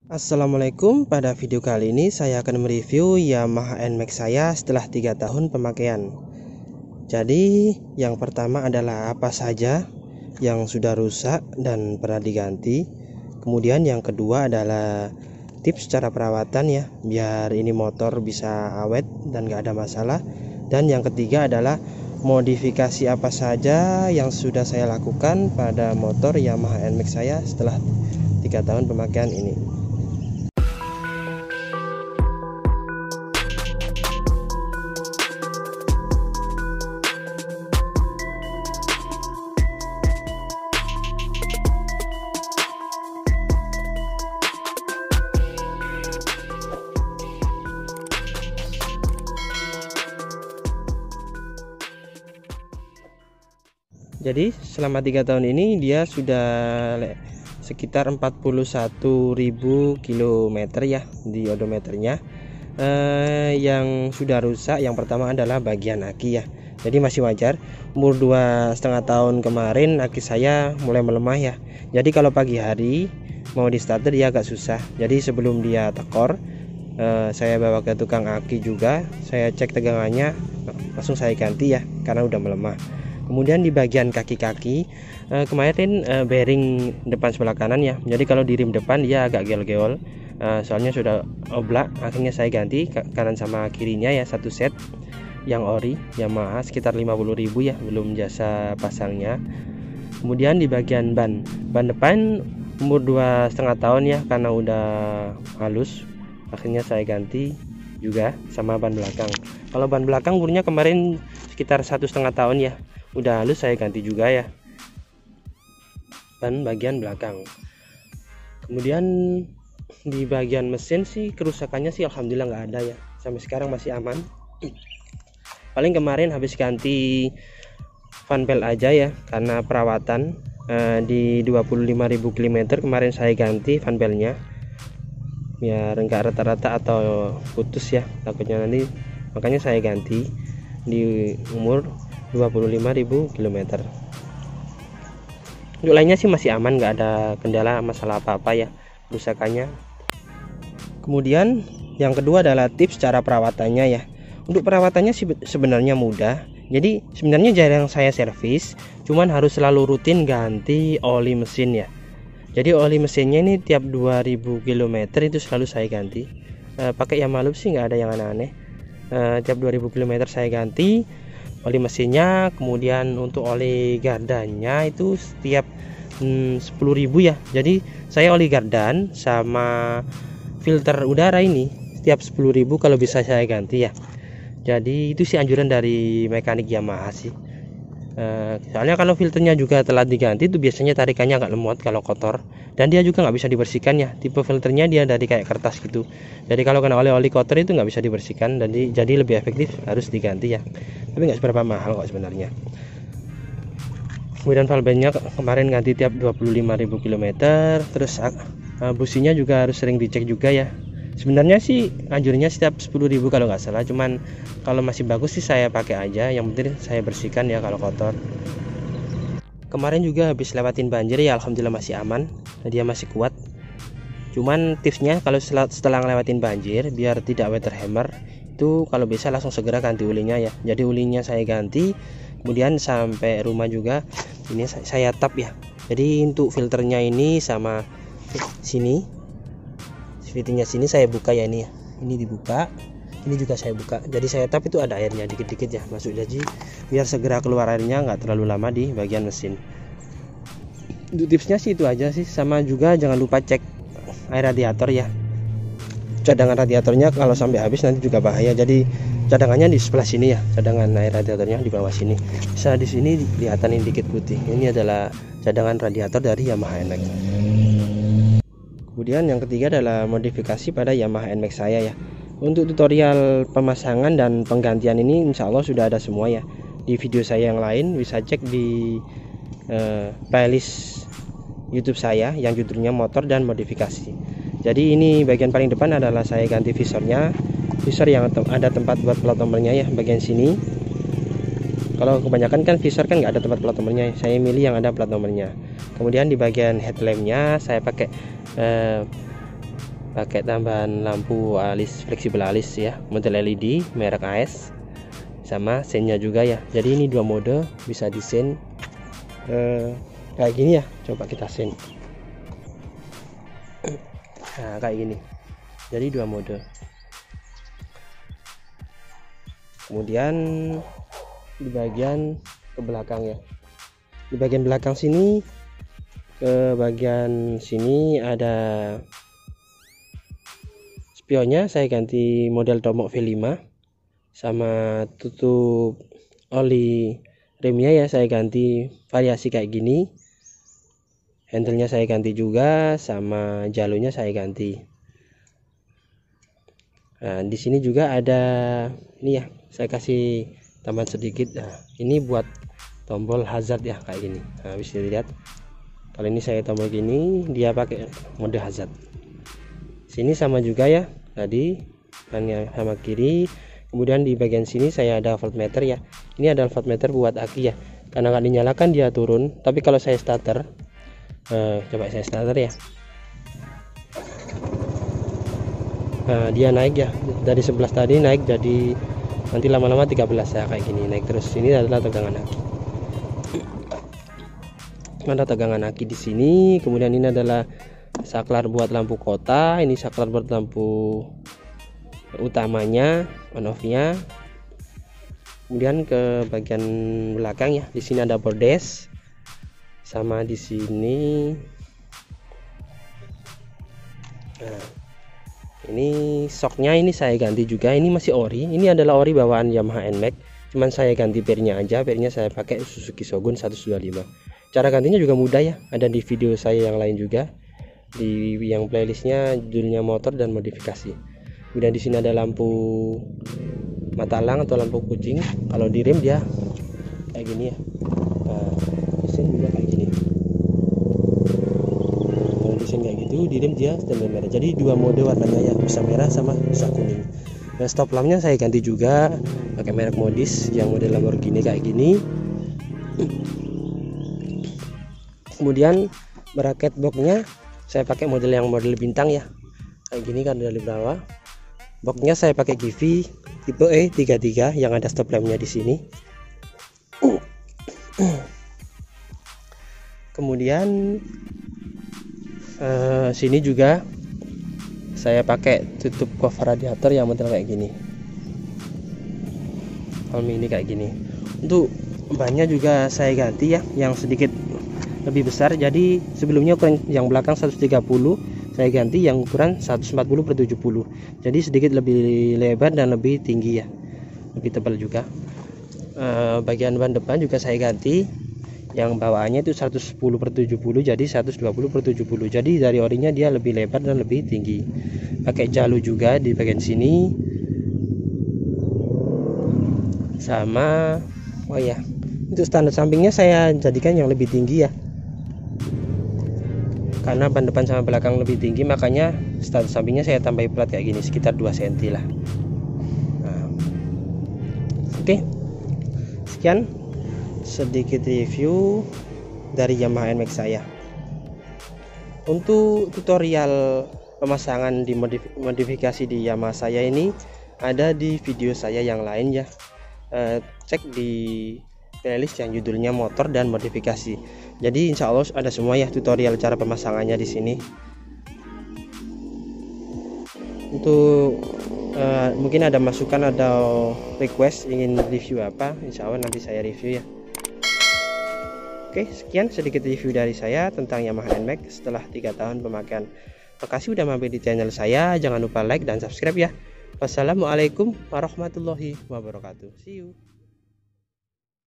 Assalamualaikum, pada video kali ini saya akan mereview Yamaha NMAX saya setelah 3 tahun pemakaian. Jadi yang pertama adalah apa saja yang sudah rusak dan pernah diganti. Kemudian yang kedua adalah tips cara perawatan ya, biar ini motor bisa awet dan gak ada masalah. Dan yang ketiga adalah modifikasi apa saja yang sudah saya lakukan pada motor Yamaha NMAX saya setelah 3 tahun pemakaian ini. Jadi selama 3 tahun ini dia sudah sekitar 41.000 km ya di odometernya. Yang sudah rusak yang pertama adalah bagian aki ya. Jadi masih wajar, umur 2,5 tahun kemarin aki saya mulai melemah ya. Jadi kalau pagi hari mau di starter dia agak susah. Jadi sebelum dia tekor, saya bawa ke tukang aki juga, saya cek tegangannya, langsung saya ganti ya karena udah melemah. Kemudian di bagian kaki-kaki kemarin bearing depan sebelah kanan ya. Jadi kalau di rim depan dia agak geol-geol, soalnya sudah oblak. Akhirnya saya ganti kanan sama kirinya ya, satu set yang ori Yamaha sekitar 50.000 ya, belum jasa pasangnya. Kemudian di bagian ban depan umur 2,5 tahun ya, karena udah halus, akhirnya saya ganti juga sama ban belakang. Kalau ban belakang umurnya kemarin sekitar 1,5 tahun ya, udah halus, saya ganti juga ya ban bagian belakang. Kemudian di bagian mesin sih kerusakannya sih alhamdulillah nggak ada ya, sampai sekarang masih aman. Paling kemarin habis ganti fan belt aja ya, karena perawatan di 25.000 km kemarin saya ganti fan beltnya biar enggak rata-rata atau putus ya, takutnya nanti, makanya saya ganti di umur 25.000 km. Untuk lainnya sih masih aman, nggak ada kendala masalah apa-apa ya kerusakannya. Kemudian yang kedua adalah tips cara perawatannya ya. Untuk perawatannya sih sebenarnya mudah. Jadi sebenarnya jarang saya servis, cuman harus selalu rutin ganti oli mesin ya. Jadi oli mesinnya ini tiap 2000 km itu selalu saya ganti. Pakai Yamaha Loop sih nggak ada yang aneh-aneh. Tiap 2000 km saya ganti oli mesinnya. Kemudian untuk oli gardanya itu setiap 10.000 ya. Jadi saya oli gardan sama filter udara ini setiap 10.000 kalau bisa saya ganti ya. Jadi itu sih anjuran dari mekanik Yamaha sih. Soalnya kalau filternya juga telah diganti itu biasanya tarikannya agak lemot kalau kotor, dan dia juga nggak bisa dibersihkan ya. Tipe filternya dia dari kayak kertas gitu. Jadi kalau kena oli kotor itu nggak bisa dibersihkan, dan jadi lebih efektif harus diganti ya. Tapi nggak seberapa mahal kok sebenarnya. Kemudian valvenya kemarin ganti tiap 25.000 km. Terus businya juga harus sering dicek juga ya. Sebenarnya sih anjurnya setiap 10.000 kalau nggak salah, cuman kalau masih bagus sih saya pakai aja, yang penting saya bersihkan ya kalau kotor. Kemarin juga habis lewatin banjir ya, alhamdulillah masih aman, dia masih kuat. Cuman tipsnya kalau setelah ngelewatin banjir biar tidak water hammer itu kalau bisa langsung segera ganti ulinya ya. Jadi ulinya saya ganti, kemudian sampai rumah juga ini saya tap ya. Jadi untuk filternya ini sama sini, fittingnya sini saya buka ya, ini ya, ini dibuka, ini juga saya buka. Jadi saya tap itu ada airnya dikit-dikit ya masuk, jadi biar segera keluar airnya, nggak terlalu lama di bagian mesin. Untuk tipsnya sih itu aja sih. Sama juga jangan lupa cek air radiator ya, cadangan radiatornya kalau sampai habis nanti juga bahaya. Jadi cadangannya di sebelah sini ya, cadangan air radiatornya di bawah sini. Bisa di sini kelihatan ini dikit putih, ini adalah cadangan radiator dari Yamaha NMAX. Kemudian yang ketiga adalah modifikasi pada Yamaha NMAX saya ya. Untuk tutorial pemasangan dan penggantian ini insya Allah sudah ada semua ya di video saya yang lain. Bisa cek di playlist YouTube saya yang judulnya motor dan modifikasi. Jadi ini bagian paling depan adalah saya ganti visornya, visor yang ada tempat buat plat nomornya ya, bagian sini. Kalau kebanyakan kan visor kan nggak ada tempat plat nomornya, saya milih yang ada plat nomornya. Kemudian di bagian headlampnya saya pakai pakai tambahan lampu alis fleksibel alis ya, model LED merek AS, sama sennya juga ya. Jadi ini dua mode, bisa desain kayak gini ya. Coba kita sen. Nah kayak gini, jadi dua mode. Kemudian di bagian ke belakang ya, di bagian belakang sini, ke bagian sini ada spionnya, saya ganti model Tomok V5, sama tutup oli remnya ya saya ganti variasi kayak gini. Handle-nya saya ganti juga, sama jalurnya saya ganti. Nah, di sini juga ada ini ya, saya kasih tambahan sedikit. Nah, ini buat tombol hazard ya kayak gini. Nah, bisa dilihat. Kalau ini saya tombol gini, dia pakai mode hazard. Sini sama juga ya, tadi kanan sama kiri. Kemudian di bagian sini saya ada voltmeter ya. Ini ada voltmeter buat aki ya. Karena nggak dinyalakan dia turun. Tapi kalau saya starter, coba saya starter ya. Nah, dia naik ya, dari 11 tadi naik jadi nanti lama-lama 13 ya kayak gini, naik terus. Ini adalah tegangan aki. Ada tegangan aki di sini. Kemudian ini adalah saklar buat lampu kota, ini saklar buat lampu utamanya, on off-nya. Kemudian ke bagian belakang ya, di sini ada bordes, sama di sini. Nah, ini shocknya ini saya ganti juga, ini masih ori. Ini adalah ori bawaan Yamaha NMAX, cuman saya ganti pernya aja. Pernya saya pakai Suzuki Shogun 125. Cara gantinya juga mudah ya, ada di video saya yang lain juga, di yang playlistnya judulnya motor dan modifikasi. Kemudian di sini ada lampu mata elang atau lampu kucing. Kalau di rem dia kayak gini ya. Nah, di sini juga kayak gini. Kalau desain kayak gitu, di rem dia stempel merah. Jadi dua mode warnanya ya, bisa merah sama bisa kuning. Nah, stop lampnya saya ganti juga pakai merek modis yang model Lamborghini kayak gini. Kemudian bracket boxnya saya pakai model yang model bintang ya, kayak gini kan dari bawah. Boxnya saya pakai Givi tipe E33 yang ada stop lampnya di sini. Kemudian sini juga saya pakai tutup cover radiator yang model kayak gini, ini kayak gini. Untuk bannya juga saya ganti ya, yang sedikit lebih besar. Jadi sebelumnya ukuran yang belakang 130, saya ganti yang ukuran 140/70. Jadi sedikit lebih lebar dan lebih tinggi ya, lebih tebal juga. Bagian ban depan juga saya ganti, yang bawaannya itu 110/70 jadi 120/70. Jadi dari orinya dia lebih lebar dan lebih tinggi. Pakai jalur juga di bagian sini, sama oh ya, untuk standar sampingnya saya jadikan yang lebih tinggi ya, karena ban depan sama belakang lebih tinggi, makanya standar sampingnya saya tambahin plat kayak gini, sekitar 2 cm lah. Nah, oke, sekian sedikit review dari Yamaha NMAX saya. Untuk tutorial pemasangan di modifikasi di Yamaha saya ini ada di video saya yang lain ya. Cek di playlist yang judulnya motor dan modifikasi. Jadi insya Allah ada semua ya tutorial cara pemasangannya di sini. Untuk mungkin ada masukan atau request ingin review apa, insya Allah nanti saya review ya. Oke, sekian sedikit review dari saya tentang Yamaha NMAX setelah 3 tahun pemakaian. Makasih udah mampir di channel saya. Jangan lupa like dan subscribe ya. Wassalamualaikum warahmatullahi wabarakatuh. See you.